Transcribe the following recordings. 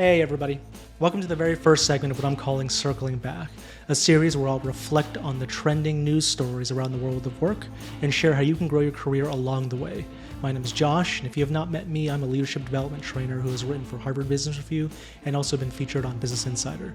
Hey everybody, welcome to the very first segment of what I'm calling Circling Back, a series where I'll reflect on the trending news stories around the world of work and share how you can grow your career along the way. My name is Josh, and if you have not met me, I'm a leadership development trainer who has written for Harvard Business Review and also been featured on Business Insider.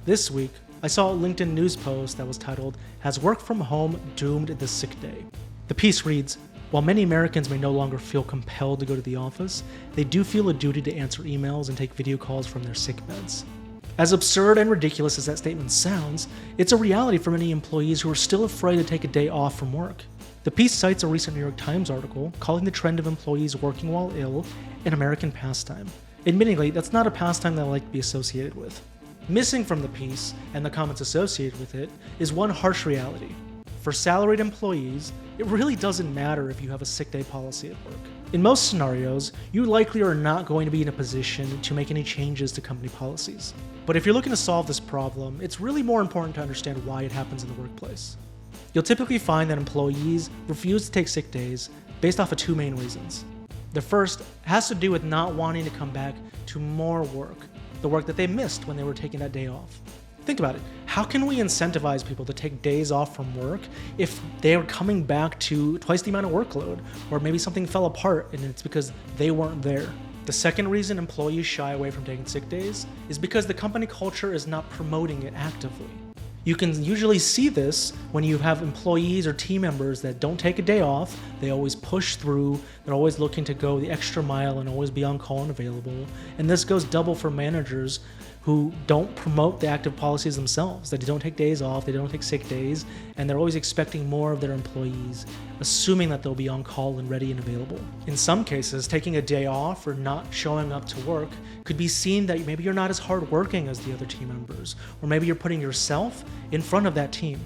This week, I saw a LinkedIn news post that was titled, "Has Work From Home Doomed the Sick Day?" The piece reads, "While many Americans may no longer feel compelled to go to the office, they do feel a duty to answer emails and take video calls from their sick beds." As absurd and ridiculous as that statement sounds, it's a reality for many employees who are still afraid to take a day off from work. The piece cites a recent New York Times article calling the trend of employees working while ill an American pastime. Admittingly, that's not a pastime that I like to be associated with. Missing from the piece, and the comments associated with it, is one harsh reality. For salaried employees, it really doesn't matter if you have a sick day policy at work. In most scenarios, you likely are not going to be in a position to make any changes to company policies. But if you're looking to solve this problem, it's really more important to understand why it happens in the workplace. You'll typically find that employees refuse to take sick days based off of two main reasons. The first has to do with not wanting to come back to more work, the work that they missed when they were taking that day off. Think about it. How can we incentivize people to take days off from work if they are coming back to twice the amount of workload, or maybe something fell apart and it's because they weren't there? The second reason employees shy away from taking sick days is because the company culture is not promoting it actively. You can usually see this when you have employees or team members that don't take a day off. They always push through. They're always looking to go the extra mile and always be on call and available. And this goes double for managers who don't promote the active policies themselves. They don't take days off, they don't take sick days, and they're always expecting more of their employees, assuming that they'll be on call and ready and available. In some cases, taking a day off or not showing up to work could be seen that maybe you're not as hardworking as the other team members, or maybe you're putting yourself in front of that team.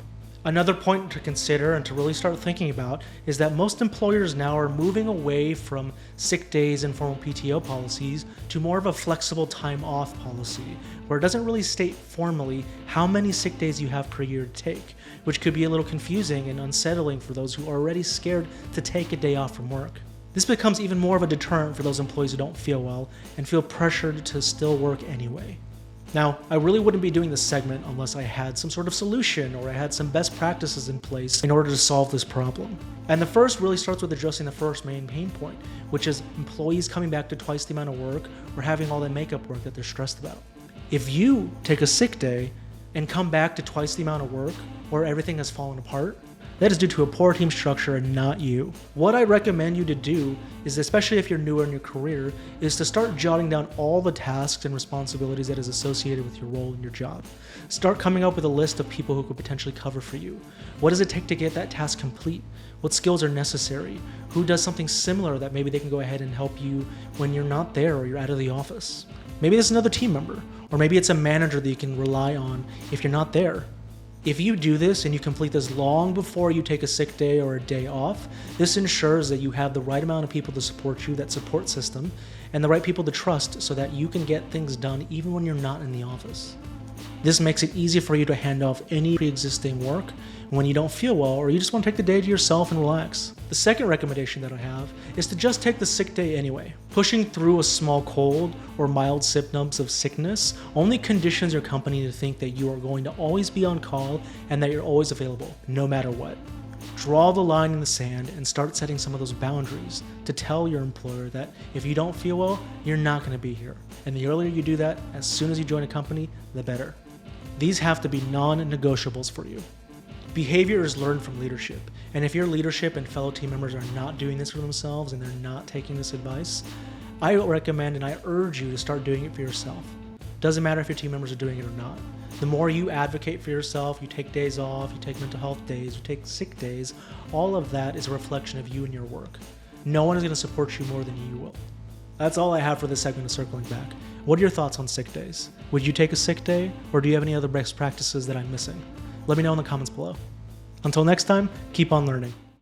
Another point to consider and to really start thinking about is that most employers now are moving away from sick days and formal PTO policies to more of a flexible time off policy, where it doesn't really state formally how many sick days you have per year to take, which could be a little confusing and unsettling for those who are already scared to take a day off from work. This becomes even more of a deterrent for those employees who don't feel well and feel pressured to still work anyway. Now, I really wouldn't be doing this segment unless I had some sort of solution or I had some best practices in place in order to solve this problem. And the first really starts with addressing the first main pain point, which is employees coming back to twice the amount of work or having all that makeup work that they're stressed about. If you take a sick day and come back to twice the amount of work or everything has fallen apart, that is due to a poor team structure and not you. What I recommend you to do is, especially if you're newer in your career, is to start jotting down all the tasks and responsibilities that is associated with your role in your job. Start coming up with a list of people who could potentially cover for you. What does it take to get that task complete? What skills are necessary? Who does something similar that maybe they can go ahead and help you when you're not there or you're out of the office? Maybe it's another team member, or maybe it's a manager that you can rely on if you're not there. If you do this and you complete this long before you take a sick day or a day off, this ensures that you have the right amount of people to support you, that support system, and the right people to trust so that you can get things done even when you're not in the office. This makes it easy for you to hand off any pre-existing work when you don't feel well or you just want to take the day to yourself and relax. The second recommendation that I have is to just take the sick day anyway. Pushing through a small cold or mild symptoms of sickness only conditions your company to think that you are going to always be on call and that you're always available, no matter what. Draw the line in the sand and start setting some of those boundaries to tell your employer that if you don't feel well, you're not going to be here. And the earlier you do that, as soon as you join a company, the better. These have to be non-negotiables for you. Behavior is learned from leadership, and if your leadership and fellow team members are not doing this for themselves and they're not taking this advice, I recommend and I urge you to start doing it for yourself. Doesn't matter if your team members are doing it or not. The more you advocate for yourself, you take days off, you take mental health days, you take sick days, all of that is a reflection of you and your work. No one is going to support you more than you will. That's all I have for this segment of Circling Back. What are your thoughts on sick days? Would you take a sick day, or do you have any other best practices that I'm missing? Let me know in the comments below. Until next time, keep on learning.